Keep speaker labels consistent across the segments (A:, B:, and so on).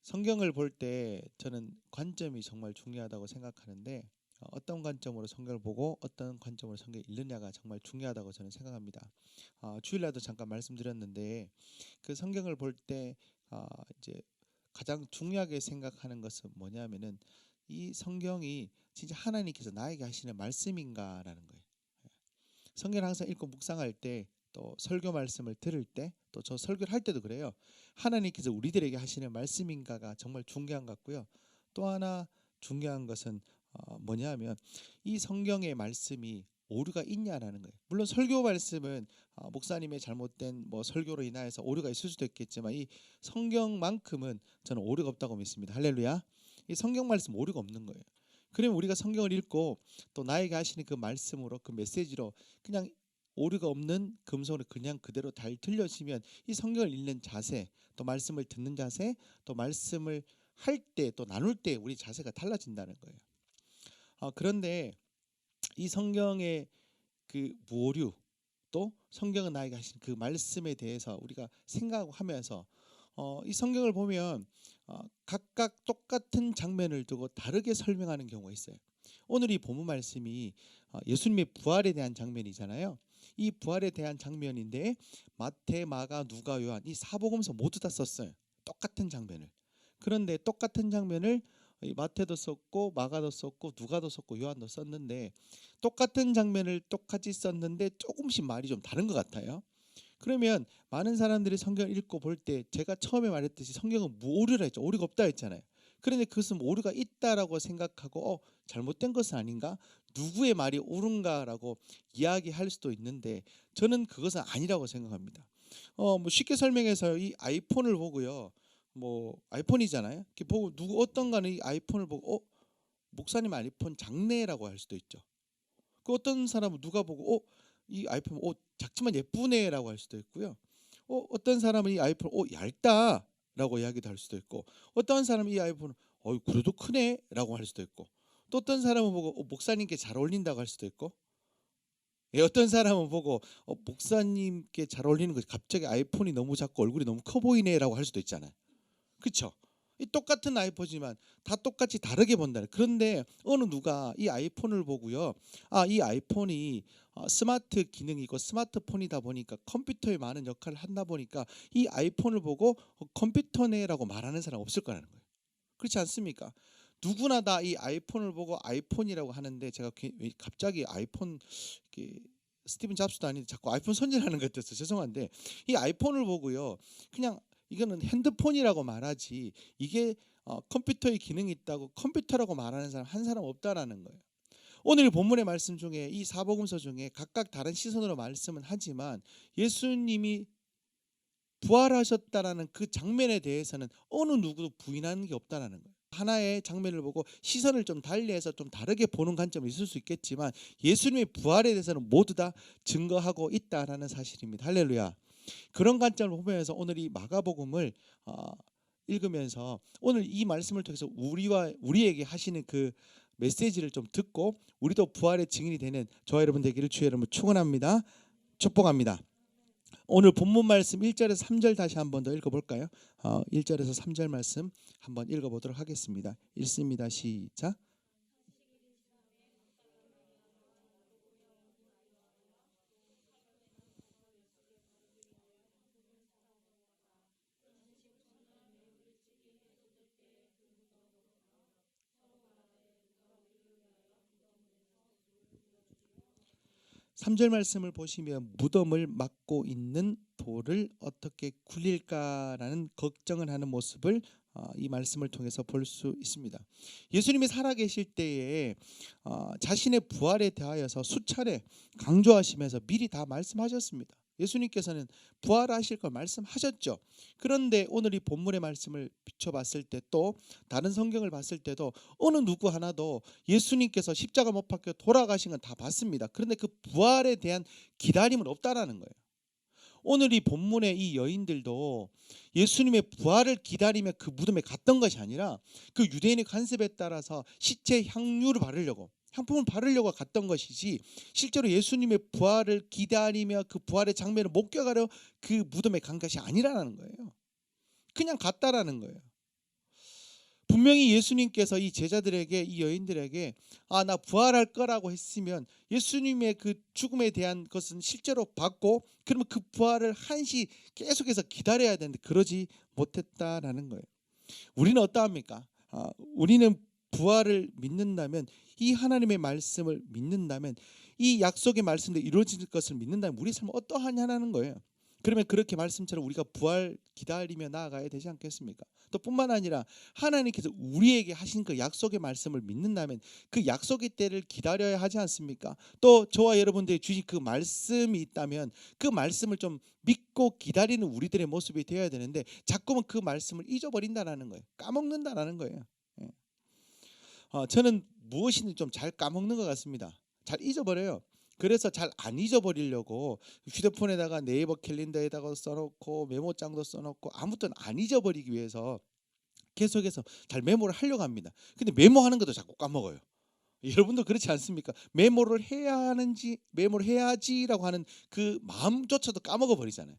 A: 성경을 볼 때 저는 관점이 정말 중요하다고 생각하는데 어떤 관점으로 성경을 보고 어떤 관점으로 성경을 읽느냐가 정말 중요하다고 저는 생각합니다. 주일날도 잠깐 말씀드렸는데 그 성경을 볼 때 이제 가장 중요하게 생각하는 것은 뭐냐면은 이 성경이 진짜 하나님께서 나에게 하시는 말씀인가라는 거예요. 성경을 항상 읽고 묵상할 때 또 설교 말씀을 들을 때 또 저 설교를 할 때도 그래요. 하나님께서 우리들에게 하시는 말씀인가가 정말 중요한 것 같고요. 또 하나 중요한 것은 뭐냐 하면 이 성경의 말씀이 오류가 있냐라는 거예요. 물론 설교 말씀은 목사님의 잘못된 뭐 설교로 인하여서 오류가 있을 수도 있겠지만 이 성경만큼은 저는 오류가 없다고 믿습니다. 할렐루야. 이 성경 말씀 오류가 없는 거예요. 그러면 우리가 성경을 읽고 또 나에게 하시는 그 말씀으로 그 메시지로 그냥 오류가 없는 금속으로 그냥 그대로 잘 들려지면 이 성경을 읽는 자세, 또 말씀을 듣는 자세, 또 말씀을 할 때 또 나눌 때 우리 자세가 달라진다는 거예요. 그런데 이 성경의 그 오류 또 성경은 나에게 하신 그 말씀에 대해서 우리가 생각하고 하면서 이 성경을 보면 각각 똑같은 장면을 두고 다르게 설명하는 경우가 있어요. 오늘 이 본문 말씀이 예수님의 부활에 대한 장면이잖아요. 이 부활에 대한 장면인데 마태, 마가, 누가, 요한 이 사복음서 모두 다 썼어요. 똑같은 장면을. 그런데 똑같은 장면을 마태도 썼고 마가도 썼고 누가도 썼고 요한도 썼는데 똑같은 장면을 똑같이 썼는데 조금씩 말이 좀 다른 것 같아요. 그러면 많은 사람들이 성경을 읽고 볼 때 제가 처음에 말했듯이 성경은 오류라 했죠. 오류가 없다 했잖아요. 그런데 그것은 오류가 있다라고 생각하고 잘못된 것은 아닌가? 누구의 말이 옳은가라고 이야기할 수도 있는데 저는 그것은 아니라고 생각합니다. 뭐 쉽게 설명해서 이 아이폰을 보고요. 뭐 아이폰이잖아요. 이렇게 보고 누구 어떤가는 이 아이폰을 보고 목사님 아이폰 작네라고 할 수도 있죠. 그 어떤 사람은 누가 보고 이 아이폰 작지만 예쁘네라고 할 수도 있고요. 어떤 사람은 이 아이폰 얇다라고 이야기도 할 수도 있고 어떤 사람은 이 아이폰 그래도 크네라고 할 수도 있고 또 어떤 사람은 보고 목사님께 잘 어울린다고 할 수도 있고 어떤 사람은 보고 목사님께 잘 어울리는 거 갑자기 아이폰이 너무 작고 얼굴이 너무 커 보이네라고 할 수도 있잖아요. 그렇죠? 이 똑같은 아이폰이지만 다 똑같이 다르게 본다. 그런데 어느 누가 이 아이폰을 보고요. 이 아이폰이 스마트 기능이 고 스마트폰이다 보니까 컴퓨터에 많은 역할을 한다 보니까 이 아이폰을 보고 컴퓨터네라고 말하는 사람 없을 거라는 거예요. 그렇지 않습니까? 누구나 다 이 아이폰을 보고 아이폰이라고 하는데 제가 갑자기 아이폰 스티븐 잡스도 아닌데 자꾸 아이폰 손질하는 것 같아서 죄송한데 이 아이폰을 보고요. 그냥 이거는 핸드폰이라고 말하지 이게 컴퓨터의 기능이 있다고 컴퓨터라고 말하는 사람 한 사람 없다라는 거예요. 오늘 본문의 말씀 중에 이 사복음서 중에 각각 다른 시선으로 말씀은 하지만 예수님이 부활하셨다라는 그 장면에 대해서는 어느 누구도 부인하는 게 없다라는 거예요. 하나의 장면을 보고 시선을 좀 달리해서 좀 다르게 보는 관점이 있을 수 있겠지만 예수님의 부활에 대해서는 모두 다 증거하고 있다라는 사실입니다. 할렐루야. 그런 관점을 보면서 오늘 이 마가복음을 읽으면서 오늘 이 말씀을 통해서 우리에게 하시는 그 메시지를 좀 듣고 우리도 부활의 증인이 되는 저와 여러분 되기를 주의 이름으로 축원합니다. 축복합니다. 오늘 본문 말씀 1절에서 3절 다시 한번 더 읽어볼까요? 1절에서 3절 말씀 한번 읽어보도록 하겠습니다. 읽습니다. 시작. 삼절 말씀을 보시면 무덤을 막고 있는 돌을 어떻게 굴릴까라는 걱정을 하는 모습을 이 말씀을 통해서 볼 수 있습니다. 예수님이 살아계실 때에 자신의 부활에 대하여서 수차례 강조하시면서 미리 다 말씀하셨습니다. 예수님께서는 부활하실 걸 말씀하셨죠. 그런데 오늘 이 본문의 말씀을 비춰봤을 때 또 다른 성경을 봤을 때도 어느 누구 하나도 예수님께서 십자가 못 박혀 돌아가신 건 다 봤습니다. 그런데 그 부활에 대한 기다림은 없다라는 거예요. 오늘 이 본문의 이 여인들도 예수님의 부활을 기다리며 그 무덤에 갔던 것이 아니라 그 유대인의 관습에 따라서 시체 향유를 바르려고 향품을 바르려고 갔던 것이지 실제로 예수님의 부활을 기다리며 그 부활의 장면을 목격하려 그 무덤에 간 것이 아니라는 거예요. 그냥 갔다라는 거예요. 분명히 예수님께서 이 제자들에게, 이 여인들에게 나 부활할 거라고 했으면 예수님의 그 죽음에 대한 것은 실제로 받고 그러면 그 부활을 한시 계속해서 기다려야 되는데 그러지 못했다라는 거예요. 우리는 어떠합니까? 우리는 부활을 믿는다면, 이 하나님의 말씀을 믿는다면, 이 약속의 말씀도 이루어질 것을 믿는다면 우리 삶은 어떠하냐는 거예요. 그러면 그렇게 말씀처럼 우리가 부활 기다리며 나아가야 되지 않겠습니까? 또 뿐만 아니라 하나님께서 우리에게 하신 그 약속의 말씀을 믿는다면 그 약속의 때를 기다려야 하지 않습니까? 또 저와 여러분들이 주신 그 말씀이 있다면 그 말씀을 좀 믿고 기다리는 우리들의 모습이 되어야 되는데 자꾸만 그 말씀을 잊어버린다는 거예요. 까먹는다는 거예요. 예. 저는 무엇이든 좀 잘 까먹는 것 같습니다. 잘 잊어버려요. 그래서 잘 안 잊어버리려고 휴대폰에다가 네이버 캘린더에다가 써놓고 메모장도 써놓고 아무튼 안 잊어버리기 위해서 계속해서 잘 메모를 하려고 합니다. 근데 메모하는 것도 자꾸 까먹어요. 여러분도 그렇지 않습니까? 메모를 해야 하는지, 메모를 해야지라고 하는 그 마음조차도 까먹어 버리잖아요.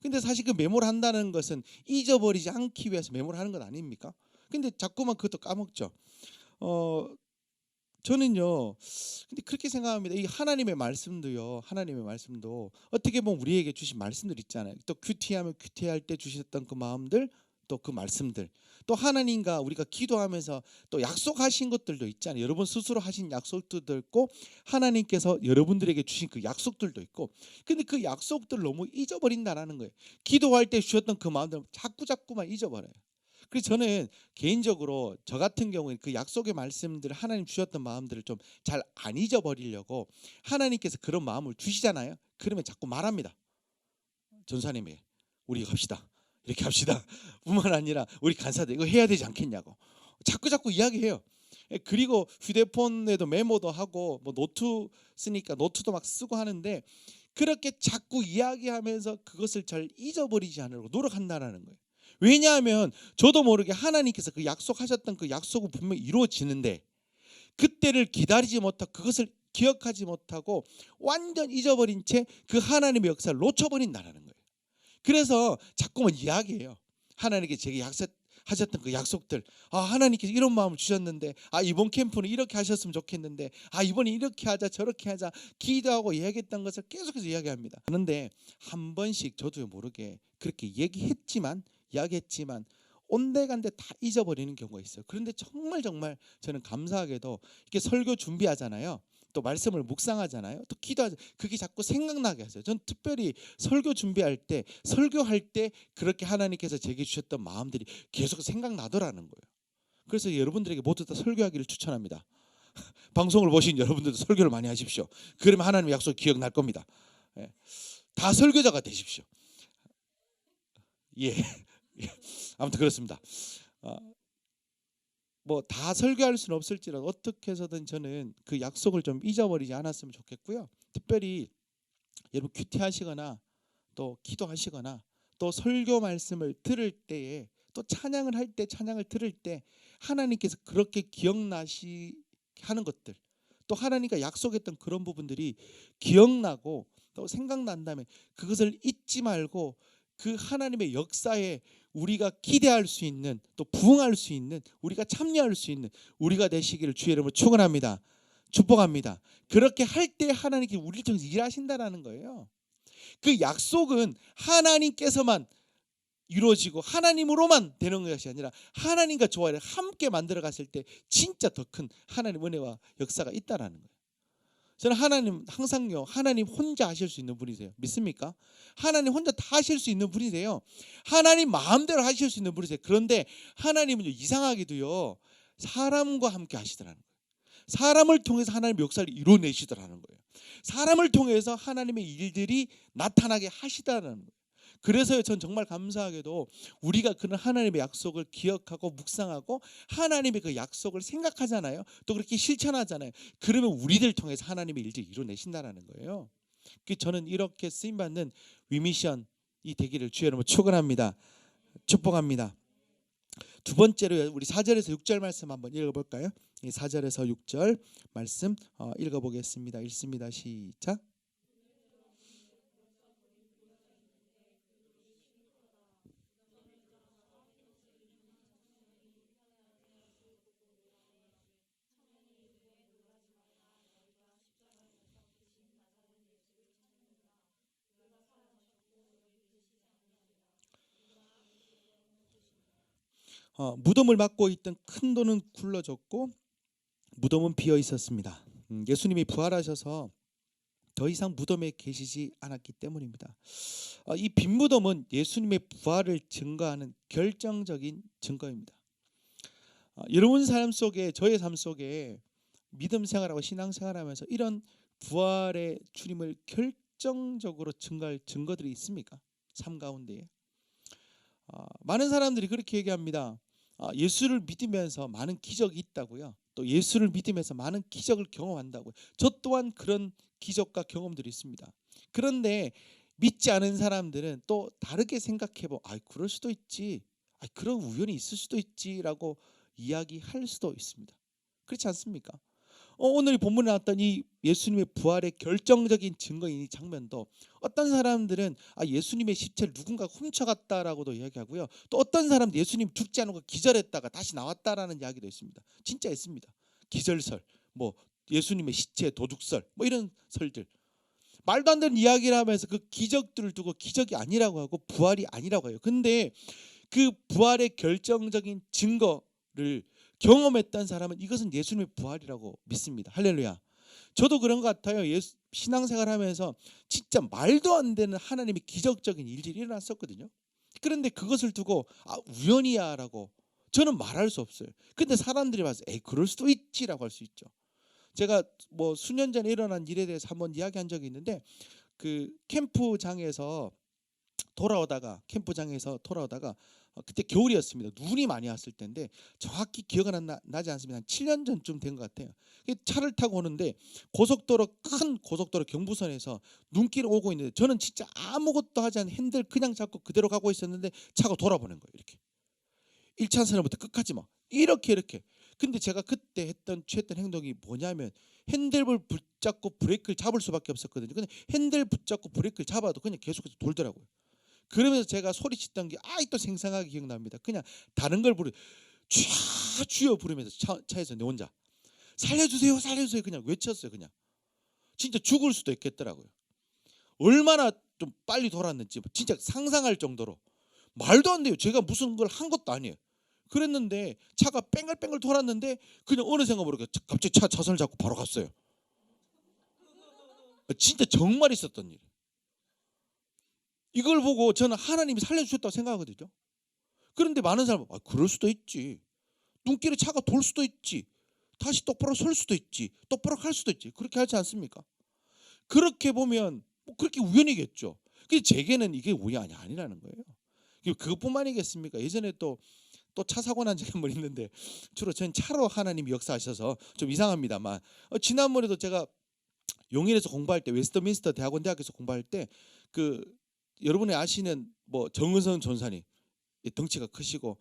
A: 근데 사실 그 메모를 한다는 것은 잊어버리지 않기 위해서 메모를 하는 것 아닙니까? 근데 자꾸만 그것도 까먹죠. 어 저는요, 근데 그렇게 생각합니다. 이 하나님의 말씀도요, 하나님의 말씀도 어떻게 보면 우리에게 주신 말씀들 있잖아요. 또 큐티하면 큐티할 때 주셨던 그 마음들, 또 그 말씀들, 또 하나님과 우리가 기도하면서 또 약속하신 것들도 있잖아요. 여러분 스스로 하신 약속들도 있고 하나님께서 여러분들에게 주신 그 약속들도 있고, 근데 그 약속들을 너무 잊어버린다라는 거예요. 기도할 때 주셨던 그 마음들 자꾸만 잊어버려요. 그래서 저는 개인적으로 저 같은 경우에 그 약속의 말씀들을 하나님 주셨던 마음들을 좀 잘 안 잊어버리려고, 하나님께서 그런 마음을 주시잖아요. 그러면 자꾸 말합니다. 전사님에게 우리 갑시다, 이렇게 합시다. 뿐만 아니라 우리 간사들 이거 해야 되지 않겠냐고 자꾸 이야기해요. 그리고 휴대폰에도 메모도 하고 뭐 노트 쓰니까 노트도 막 쓰고 하는데 그렇게 자꾸 이야기하면서 그것을 잘 잊어버리지 않으려고 노력한다는 거예요. 왜냐하면 저도 모르게 하나님께서 그 약속하셨던 그 약속은 분명히 이루어지는데 그때를 기다리지 못하고 그것을 기억하지 못하고 완전 잊어버린 채 그 하나님의 역사를 놓쳐버린다는 거예요. 그래서 자꾸만 이야기해요. 하나님께 제게 하셨던 그 약속들, 하나님께서 이런 마음을 주셨는데, 이번 캠프는 이렇게 하셨으면 좋겠는데, 이번에 이렇게 하자 저렇게 하자 기도하고 이야기했던 것을 계속해서 이야기합니다. 그런데 한 번씩 저도 모르게 그렇게 이야기했지만 온데간데 다 잊어버리는 경우가 있어요. 그런데 정말 저는 감사하게도 이렇게 설교 준비하잖아요. 또 말씀을 묵상하잖아요. 또 기도하잖아요. 그게 자꾸 생각나게 하세요. 전 특별히 설교할 때 그렇게 하나님께서 제게 주셨던 마음들이 계속 생각나더라는 거예요. 그래서 여러분들에게 모두 다 설교하기를 추천합니다. 방송을 보신 여러분들도 설교를 많이 하십시오. 그러면 하나님의 약속 기억날 겁니다. 예. 다 설교자가 되십시오. 예. 아무튼 그렇습니다. 뭐 다 설교할 수는 없을지라도 어떻게 해서든 저는 그 약속을 좀 잊어버리지 않았으면 좋겠고요. 특별히 여러분 큐티하시거나 또 기도하시거나 또 설교 말씀을 들을 때에 또 찬양을 할 때 찬양을 들을 때 하나님께서 그렇게 기억나시 하는 것들, 또 하나님과 약속했던 그런 부분들이 기억나고 또 생각난다면 그것을 잊지 말고 그 하나님의 역사에 우리가 기대할 수 있는, 또 부응할 수 있는, 우리가 참여할 수 있는 우리가 되시기를 주의 이름으로 축원합니다. 축복합니다. 그렇게 할 때 하나님께서 우리를 통해서 일하신다라는 거예요. 그 약속은 하나님께서만 이루어지고 하나님으로만 되는 것이 아니라 하나님과 조화를 함께 만들어 갔을 때 진짜 더 큰 하나님 은혜와 역사가 있다라는 거예요. 저는 하나님 항상요, 하나님 혼자 하실 수 있는 분이세요. 믿습니까? 하나님 혼자 다 하실 수 있는 분이세요. 하나님 마음대로 하실 수 있는 분이세요. 그런데 하나님은 이상하게도요, 사람과 함께 하시더라는 거예요. 사람을 통해서 하나님의 역사를 이루어내시더라는 거예요. 사람을 통해서 하나님의 일들이 나타나게 하시다는 거예요. 그래서 전 정말 감사하게도 우리가 그런 하나님의 약속을 기억하고 묵상하고 하나님의 그 약속을 생각하잖아요. 또 그렇게 실천하잖아요. 그러면 우리들 통해서 하나님의 일들을 이루어내신다는 거예요. 저는 이렇게 쓰임받는 위미션이 되기를 주의 이름으로 축원합니다. 축복합니다. 두 번째로 우리 4절에서 6절 말씀 한번 읽어볼까요? 4절에서 6절 말씀 읽어보겠습니다. 읽습니다. 시작. 무덤을 막고 있던 큰 돌은 굴러졌고 무덤은 비어 있었습니다. 예수님이 부활하셔서 더 이상 무덤에 계시지 않았기 때문입니다. 이 빈 무덤은 예수님의 부활을 증거하는 결정적인 증거입니다. 여러분 삶 속에, 저의 삶 속에 믿음 생활하고 신앙 생활하면서 이런 부활의 주님을 결정적으로 증거할 증거들이 있습니까? 삶 가운데에. 많은 사람들이 그렇게 얘기합니다. 예수를 믿으면서 많은 기적이 있다고요. 또 예수를 믿으면서 많은 기적을 경험한다고요. 저 또한 그런 기적과 경험들이 있습니다. 그런데 믿지 않은 사람들은 또 다르게 생각해보. 그럴 수도 있지. 그런 우연이 있을 수도 있지라고 이야기할 수도 있습니다. 그렇지 않습니까? 오늘 본문에 나왔던 이 예수님의 부활의 결정적인 증거인 이 장면도 어떤 사람들은 예수님의 시체를 누군가 훔쳐갔다라고도 이야기하고요. 또 어떤 사람은 예수님 죽지 않고 기절했다가 다시 나왔다라는 이야기도 있습니다. 진짜 있습니다. 기절설, 뭐 예수님의 시체 도둑설, 뭐 이런 설들. 말도 안 되는 이야기를 하면서 그 기적들을 두고 기적이 아니라고 하고 부활이 아니라고 해요. 근데 그 부활의 결정적인 증거를 경험했던 사람은 이것은 예수님의 부활이라고 믿습니다. 할렐루야. 저도 그런 것 같아요. 신앙생활 하면서 진짜 말도 안 되는 하나님의 기적적인 일들이 일어났었거든요. 그런데 그것을 두고 우연이야 라고 저는 말할 수 없어요. 근데 사람들이 봐서 그럴 수도 있지라고 할 수 있죠. 제가 뭐 수년 전에 일어난 일에 대해서 한번 이야기한 적이 있는데, 그 캠프장에서 돌아오다가 그때 겨울이었습니다. 눈이 많이 왔을 때인데 정확히 기억은 나지 않습니다. 한 7년 전쯤 된 것 같아요. 차를 타고 오는데 큰 고속도로 경부선에서 눈길이 오고 있는데 저는 진짜 아무것도 하지 않은 핸들 그냥 잡고 그대로 가고 있었는데 차가 돌아보는 거예요. 이렇게 1차선부터 끝까지 막 이렇게. 근데 제가 그때 취했던 행동이 뭐냐면 핸들을 붙잡고 브레이크를 잡을 수밖에 없었거든요. 근데 핸들 붙잡고 브레이크를 잡아도 그냥 계속해서 돌더라고요. 그러면서 제가 소리쳤던 게 아직도 생생하게 기억납니다. 그냥 다른 걸 주여 부르면서 차에서 내 혼자 살려주세요 그냥 외쳤어요. 그냥 진짜 죽을 수도 있겠더라고요. 얼마나 좀 빨리 돌았는지 진짜 상상할 정도로 말도 안 돼요. 제가 무슨 걸 한 것도 아니에요. 그랬는데 차가 뺑글뺑글 돌았는데 그냥 어느 생각 모르게 갑자기 차선을 잡고 바로 갔어요. 진짜 정말 있었던 일. 이걸 보고 저는 하나님이 살려주셨다고 생각하거든요. 그런데 많은 사람은 그럴 수도 있지. 눈길에 차가 돌 수도 있지. 다시 똑바로 설 수도 있지. 똑바로 갈 수도 있지. 그렇게 하지 않습니까? 그렇게 보면 그렇게 우연이겠죠. 근데 제게는 이게 우연이 아니라는 거예요. 그것뿐만이겠습니까? 예전에 또 차 사고 난 적이 한번 있는데, 주로 전 차로 하나님이 역사하셔서 좀 이상합니다만, 지난번에도 제가 용인에서 공부할 때, 웨스트민스터 대학에서 공부할 때, 그 여러분이 아시는 뭐 정은성 전사님, 덩치가 크시고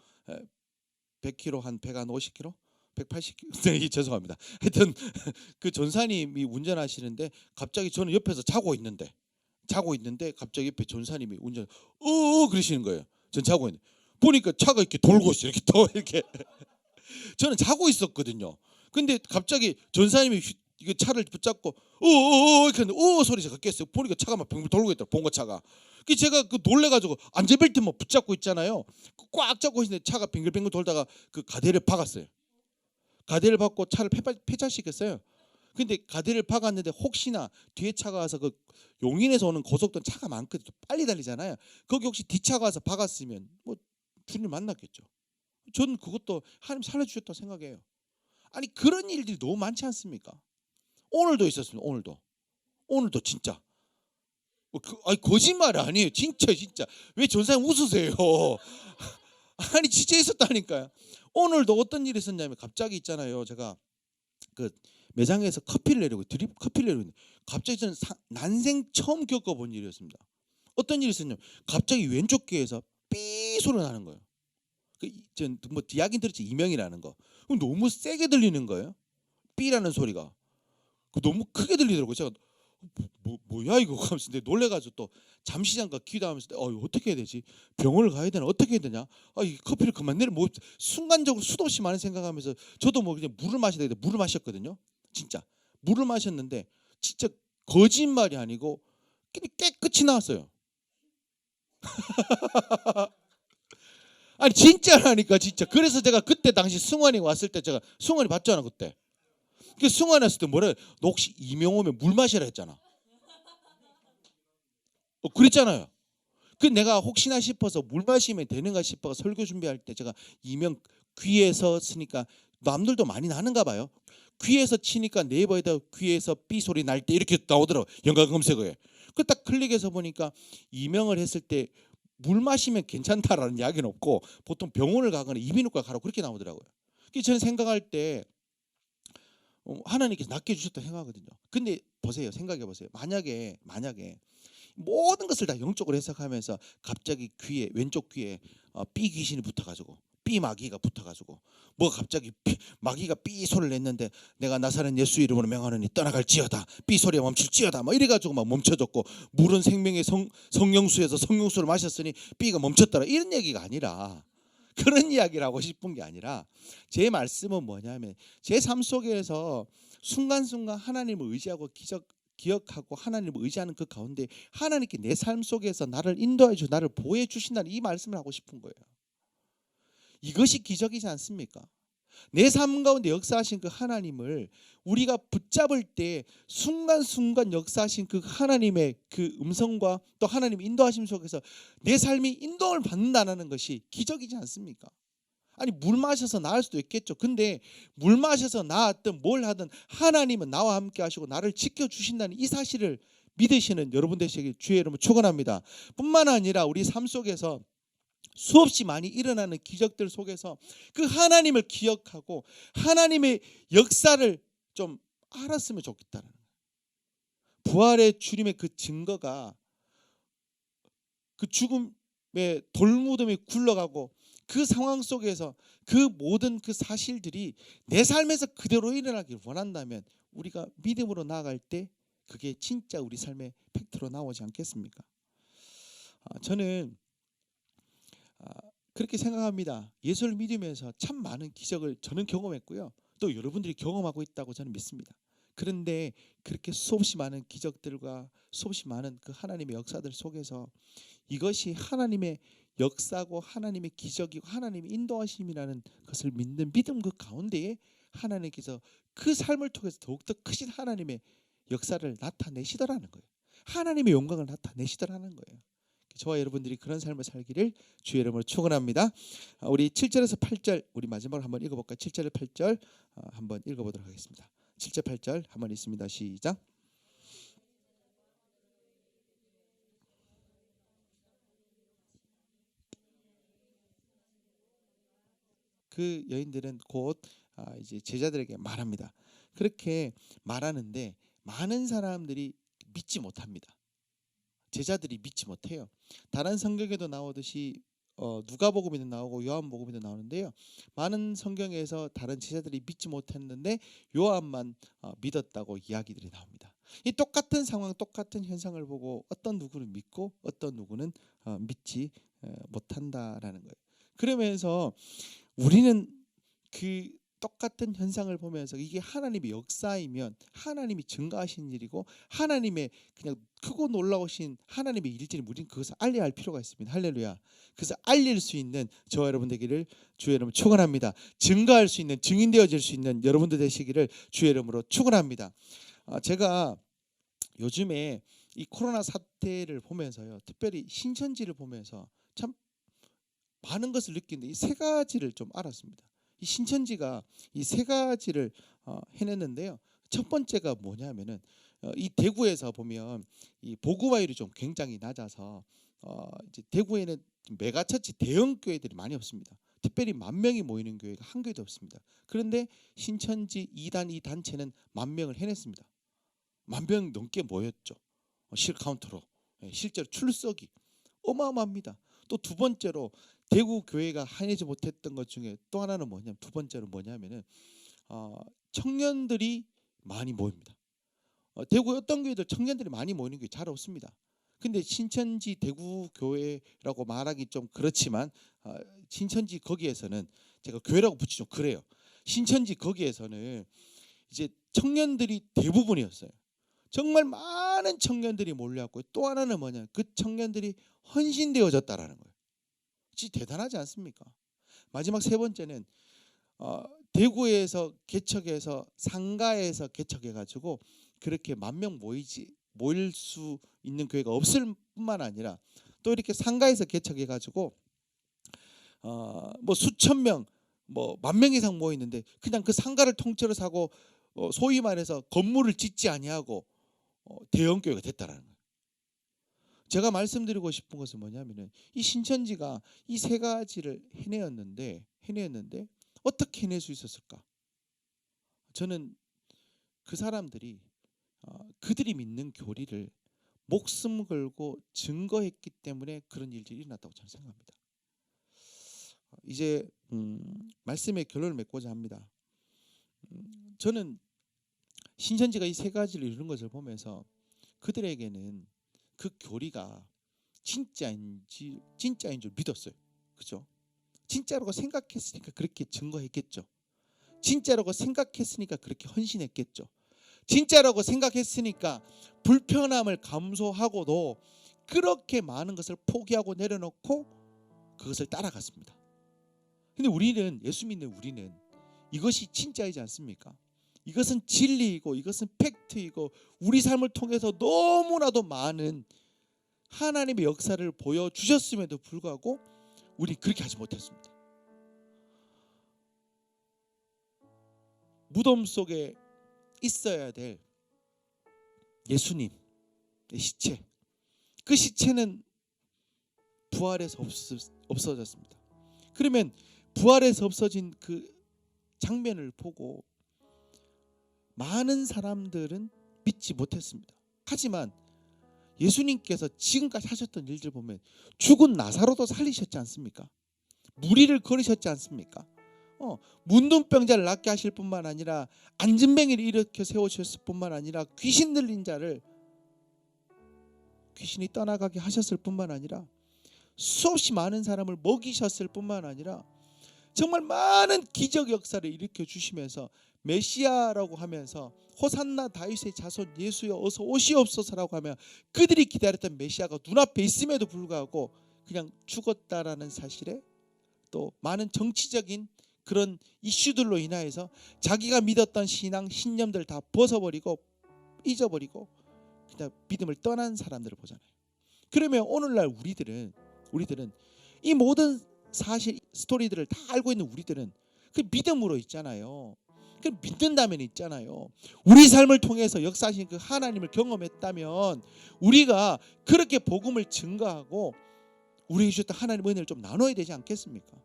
A: 100kg 한 150kg, 180kg. 네, 죄송합니다. 하여튼 그 전사님이 운전하시는데 갑자기 저는 옆에서 자고 있는데 갑자기 옆에 전사님이 그러시는 거예요. 전 자고 있는데 보니까 차가 이렇게 돌고 있어요. 이렇게 또 이렇게. 저는 자고 있었거든요. 근데 갑자기 전사님이 이거 차를 붙잡고 이렇게 하는데 소리가 깼어요. 보니까 차가 막 빙빙 돌고 있더라고요. 봉고차가. 그 제가 놀래가지고 안전벨트 뭐 붙잡고 있잖아요. 꽉 잡고 있는데 차가 빙글빙글 돌다가 그 가대를 박았어요. 가대를 박고 차를 폐차시켰어요. 근데 가대를 박았는데 혹시나 뒤에 차가 와서 그 용인에서 오는 고속도로 차가 많거든요. 빨리 달리잖아요. 거기 혹시 뒤차가 와서 박았으면 뭐 주님 만났겠죠. 저는 그것도 하나님 살려주셨다고 생각해요. 아니 그런 일들이 너무 많지 않습니까? 오늘도 있었습니다. 오늘도 진짜. 거짓말 아니에요. 진짜. 왜 전사님 웃으세요? 아니 진짜 있었다니까요. 오늘도 어떤 일이 있었냐면 갑자기 있잖아요. 제가 그 매장에서 드립 커피를 내리고 있는데 갑자기 저는 난생 처음 겪어본 일이었습니다. 어떤 일이 있었냐면 갑자기 왼쪽 귀에서 삐 소리 나는 거예요. 뭐 디아긴 들었지, 이명이라는 거. 너무 세게 들리는 거예요. 삐라는 소리가. 너무 크게 들리더라고요. 제가 뭐야 이거 하면서 놀래가지고 또 잠시 잠깐 기도하면서 어떻게 해야 되지? 병원을 가야 되나? 어떻게 해야 되냐? 이 커피를 그만 내려. 뭐 순간적으로 수도 없이 많은 생각하면서 저도 뭐 그냥 물을 마셔야 되는데 물을 마셨거든요. 진짜 물을 마셨는데 진짜 거짓말이 아니고 그냥 깨끗이 나왔어요. 아니 진짜라니까 진짜. 그래서 제가 그때 당시 승환이 왔을 때 제가 승환이 봤잖아 그때. 그 승환이 왔을 때 뭐래? 너 혹시 이명 오면 물 마시라 했잖아. 그랬잖아요. 그 내가 혹시나 싶어서 물 마시면 되는가 싶어 설교 준비할 때 제가 이명 귀에서 쓰니까 남들도 많이 나는가 봐요. 귀에서 치니까 네이버에다 귀에서 삐 소리 날 때 이렇게 나오더라고 연관 검색어에. 그 딱 클릭해서 보니까 이명을 했을 때 물 마시면 괜찮다라는 이야기는 없고 보통 병원을 가거나 이비인후과 가라고 그렇게 나오더라고요. 그래서 저는 생각할 때 하나님께서 낫게 주셨다 생각하거든요. 근데 보세요, 생각해 보세요. 만약에 모든 것을 다 영적으로 해석하면서 갑자기 귀에 왼쪽 귀에 삐 귀신이 붙어가지고 삐 마귀가 붙어가지고 뭐 갑자기 마귀가 삐 소리를 냈는데 내가 나사렛 예수 이름으로 명하노니 떠나갈지어다 삐 소리가 멈출지어다 막 이래가지고 막 멈춰졌고 물은 생명의 성령수에서 성령수를 마셨으니 삐가 멈췄더라 이런 얘기가 아니라 그런 이야기를 하고 싶은 게 아니라 제 말씀은 뭐냐면 제 삶 속에서 순간순간 하나님을 의지하고 기억하고 하나님을 의지하는 그 가운데 하나님께 내 삶 속에서 나를 인도해 주고 나를 보호해 주신다는 이 말씀을 하고 싶은 거예요. 이것이 기적이지 않습니까? 내 삶 가운데 역사하신 그 하나님을 우리가 붙잡을 때 순간순간 역사하신 그 하나님의 그 음성과 또 하나님 인도하심 속에서 내 삶이 인도를 받는다는 것이 기적이지 않습니까? 아니 물 마셔서 나을 수도 있겠죠. 근데 물 마셔서 나았든 뭘 하든 하나님은 나와 함께 하시고 나를 지켜주신다는 이 사실을 믿으시는 여러분 되시길 주의 이름으로 축원합니다. 뿐만 아니라 우리 삶 속에서 수없이 많이 일어나는 기적들 속에서 그 하나님을 기억하고 하나님의 역사를 좀 알았으면 좋겠다는 부활의 주님의 그 증거가 그 죽음의 돌무덤이 굴러가고 그 상황 속에서 그 모든 그 사실들이 내 삶에서 그대로 일어나길 원한다면 우리가 믿음으로 나아갈 때 그게 진짜 우리 삶의 팩트로 나오지 않겠습니까? 저는 그렇게 생각합니다. 예수를 믿으면서 참 많은 기적을 저는 경험했고요. 또 여러분들이 경험하고 있다고 저는 믿습니다. 그런데 그렇게 수없이 많은 기적들과 수없이 많은 그 하나님의 역사들 속에서 이것이 하나님의 역사고 하나님의 기적이고 하나님의 인도하심이라는 것을 믿는 믿음 그 가운데에 하나님께서 그 삶을 통해서 더욱더 크신 하나님의 역사를 나타내시더라는 거예요. 하나님의 영광을 나타내시더라는 거예요. 저와 여러분들이 그런 삶을 살기를 주의 이름으로 축원합니다. 우리 7절에서 8절 우리 마지막으로 한번 읽어볼까요? 7절 8절 한번 읽어보도록 하겠습니다. 7절 8절 한번 읽습니다. 시작. 그 여인들은 곧 이제 제자들에게 말합니다. 그렇게 말하는데 많은 사람들이 믿지 못합니다. 제자들이 믿지 못해요. 다른 성경에도 나오듯이 누가복음에도 나오고 요한복음에도 나오는데요. 많은 성경에서 다른 제자들이 믿지 못했는데 요한만 믿었다고 이야기들이 나옵니다. 이 똑같은 상황, 똑같은 현상을 보고 어떤 누구는 믿고 어떤 누구는 믿지 못한다라는 거예요. 그러면서 우리는 그 똑같은 현상을 보면서 이게 하나님의 역사이면 하나님이 증가하신 일이고 하나님의 그냥 크고 놀라우신 하나님의 일들이 우리는 그것을 알려야 할 필요가 있습니다. 할렐루야. 그래서 알릴 수 있는 저와 여러분 되기를 주의 이름으로 축원합니다. 증가할 수 있는 증인 되어질 수 있는 여러분들 되시기를 주의 이름으로 축원합니다. 제가 요즘에 이 코로나 사태를 보면서요. 특별히 신천지를 보면서 참 많은 것을 느끼는데 이 세 가지를 좀 알았습니다. 이 신천지가 이 세 가지를 해냈는데요. 첫 번째가 뭐냐면은 이 대구에서 보면 이 보급화율이 좀 굉장히 낮아서 이제 대구에는 메가처치 대형 교회들이 많이 없습니다. 특별히 10,000명이 모이는 교회가 한 교회도 없습니다. 그런데 신천지 2단 이 단체는 10,000명을 해냈습니다. 10,000명 넘게 모였죠. 실 카운트로 실제로 출석이 어마어마합니다. 또 두 번째로 대구 교회가 해내지 못했던 것 중에 또 하나는 뭐냐면 두 번째로 뭐냐면은 청년들이 많이 모입니다. 대구의 어떤 교회들 청년들이 많이 모이는 게 잘 없습니다. 근데 신천지 대구 교회라고 말하기 좀 그렇지만 신천지 거기에서는 제가 교회라고 붙이좀 그래요. 신천지 거기에서는 이제 청년들이 대부분이었어요. 정말 많은 청년들이 몰려왔고 또 하나는 뭐냐 그 청년들이 헌신되어졌다라는 거예요. 진짜 대단하지 않습니까? 마지막 세 번째는 대구에서 개척해서 상가에서 개척해가지고 그렇게 10,000명 모일 수 있는 교회가 없을 뿐만 아니라 또 이렇게 상가에서 개척해가지고 뭐 수천 명, 뭐 10,000명 이상 모이는데 그냥 그 상가를 통째로 사고 소위 말해서 건물을 짓지 아니하고 대형 교회가 됐다라는 거예요. 제가 말씀드리고 싶은 것은 뭐냐면은 이 신천지가 이 세 가지를 해내었는데 어떻게 해낼 수 있었을까? 저는 그 사람들이 그들이 믿는 교리를 목숨 걸고 증거했기 때문에 그런 일들이 일어났다고 저는 생각합니다. 이제 말씀의 결론을 맺고자 합니다. 저는 신천지가 이 세 가지를 이루는 것을 보면서 그들에게는 그 교리가 진짜인 줄 믿었어요. 그죠? 진짜라고 생각했으니까 그렇게 증거했겠죠. 진짜라고 생각했으니까 그렇게 헌신했겠죠. 진짜라고 생각했으니까 불편함을 감수하고도 그렇게 많은 것을 포기하고 내려놓고 그것을 따라갔습니다. 근데 우리는, 예수 믿는 우리는 이것이 진짜이지 않습니까? 이것은 진리이고 이것은 팩트이고 우리 삶을 통해서 너무나도 많은 하나님의 역사를 보여주셨음에도 불구하고 우리 그렇게 하지 못했습니다. 무덤 속에 있어야 될 예수님의 시체, 그 시체는 부활해서 없어졌습니다. 그러면 부활해서 없어진 그 장면을 보고 많은 사람들은 믿지 못했습니다. 하지만 예수님께서 지금까지 하셨던 일들 보면 죽은 나사로도 살리셨지 않습니까? 무리를 걸으셨지 않습니까? 문둥병자를 낫게 하실 뿐만 아니라 안진뱅이를 일으켜 세우셨을 뿐만 아니라 귀신 들린 자를 귀신이 떠나가게 하셨을 뿐만 아니라 수없이 많은 사람을 먹이셨을 뿐만 아니라 정말 많은 기적 역사를 일으켜 주시면서 메시아라고 하면서 호산나 다윗의 자손 예수여 어서 오시옵소서라고 하며 그들이 기다렸던 메시아가 눈앞에 있음에도 불구하고 그냥 죽었다라는 사실에 또 많은 정치적인 그런 이슈들로 인하여서 자기가 믿었던 신앙 신념들 다 벗어버리고 잊어버리고 그냥 믿음을 떠난 사람들을 보잖아요. 그러면 오늘날 우리들은 이 모든 사실 스토리들을 다 알고 있는 우리들은 그 믿음으로 있잖아요. 그 믿는다면 있잖아요. 우리 삶을 통해서 역사하신 그 하나님을 경험했다면 우리가 그렇게 복음을 증거하고 우리에게 주셨던 하나님의 은혜를 좀 나눠야 되지 않겠습니까?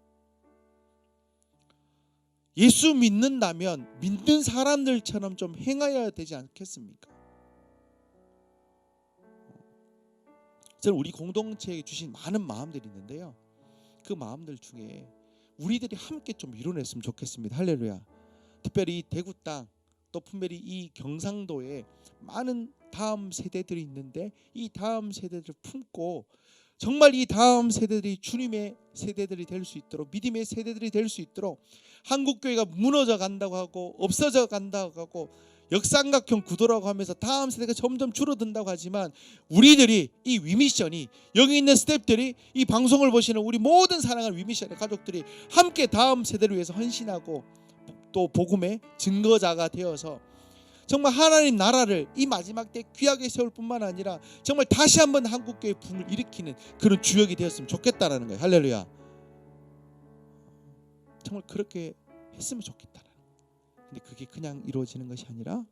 A: 예수 믿는다면 믿는 사람들처럼 좀 행하여야 되지 않겠습니까? 저는 우리 공동체에 주신 많은 마음들이 있는데요. 그 마음들 중에 우리들이 함께 좀 이뤄냈으면 좋겠습니다. 할렐루야. 특별히 이 대구 땅, 또 분별히 이 경상도에 많은 다음 세대들이 있는데 이 다음 세대들을 품고 정말 이 다음 세대들이 주님의 세대들이 될 수 있도록 믿음의 세대들이 될 수 있도록 한국교회가 무너져 간다고 하고 없어져 간다고 하고 역삼각형 구도라고 하면서 다음 세대가 점점 줄어든다고 하지만 우리들이 이 위미션이 여기 있는 스태프들이 이 방송을 보시는 우리 모든 사랑하는 위미션의 가족들이 함께 다음 세대를 위해서 헌신하고 또 복음의 증거자가 되어서 정말 하나님 나라를 이 마지막 때 귀하게 세울 뿐만 아니라 정말 다시 한번 한국교회 붐을 일으키는 그런 주역이 되었으면 좋겠다라는 거예요. 할렐루야. 정말 그렇게 했으면 좋겠다라는 거예요. 근데 그게 그냥 이루어지는 것이 아니라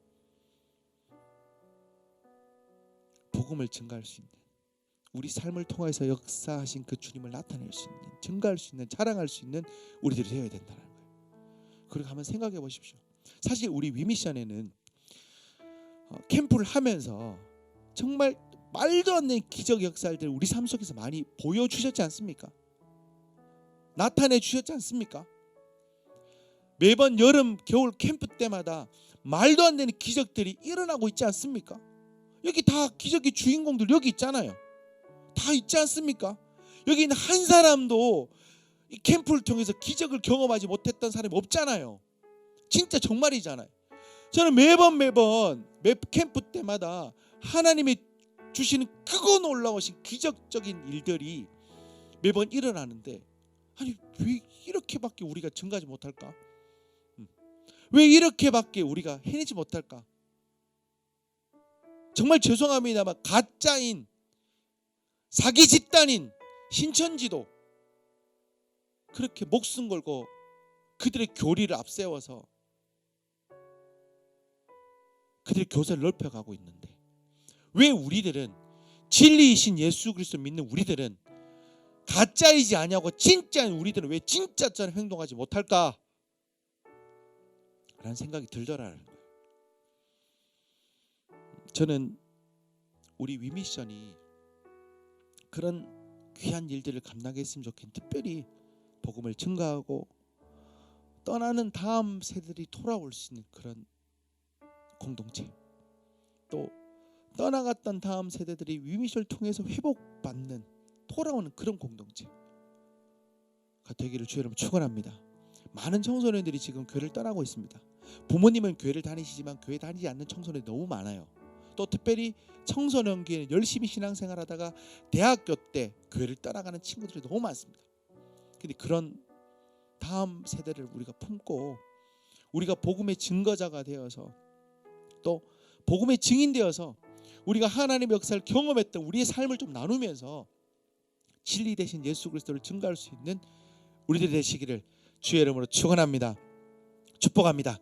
A: 복음을 증거할 수 있는 우리 삶을 통해서 역사하신 그 주님을 나타낼 수 있는 증거할 수 있는 자랑할 수 있는 우리들이 되어야 된다는 거예요. 그리고 한번 생각해 보십시오. 사실 우리 위미션에는 캠프를 하면서 정말 말도 안 되는 기적 역사들 우리 삶 속에서 많이 보여주셨지 않습니까? 나타내 주셨지 않습니까? 매번 여름 겨울 캠프 때마다 말도 안 되는 기적들이 일어나고 있지 않습니까? 여기 다 기적의 주인공들 여기 있잖아요. 다 있지 않습니까? 여기 있는 한 사람도 이 캠프를 통해서 기적을 경험하지 못했던 사람이 없잖아요. 진짜 정말이잖아요. 저는 매번 매 캠프 때마다 하나님이 주시는 크고 놀라우신 기적적인 일들이 매번 일어나는데 아니 왜 이렇게밖에 우리가 증가하지 못할까? 왜 이렇게밖에 우리가 해내지 못할까? 정말 죄송합니다만 가짜인 사기 집단인 신천지도 그렇게 목숨 걸고 그들의 교리를 앞세워서 그들의 교사를 넓혀가고 있는데 왜 우리들은 진리이신 예수 그리스도 믿는 우리들은 가짜이지 아니하고 진짜인 우리들은 왜 진짜처럼 행동하지 못할까? 라는 생각이 들더라는 거예요. 저는 우리 위미션이 그런 귀한 일들을 감당하게 했으면 좋겠는데 특별히 복음을 증가하고 떠나는 다음 세대들이 돌아올 수 있는 그런 공동체, 또 떠나갔던 다음 세대들이 위미션을 통해서 회복받는 돌아오는 그런 공동체가 되기를 주의 이름으로 축원합니다. 많은 청소년들이 지금 교회를 떠나고 있습니다. 부모님은 교회를 다니시지만 교회 다니지 않는 청소년이 너무 많아요. 또 특별히 청소년기에는 열심히 신앙생활하다가 대학교 때 교회를 떠나가는 친구들이 너무 많습니다. 근데 그런 다음 세대를 우리가 품고 우리가 복음의 증거자가 되어서 또 복음의 증인되어서 우리가 하나님의 역사를 경험했던 우리의 삶을 좀 나누면서 진리 대신 예수 그리스도를 증거할 수 있는 우리들 되시기를 주의 이름으로 축원합니다. 축복합니다.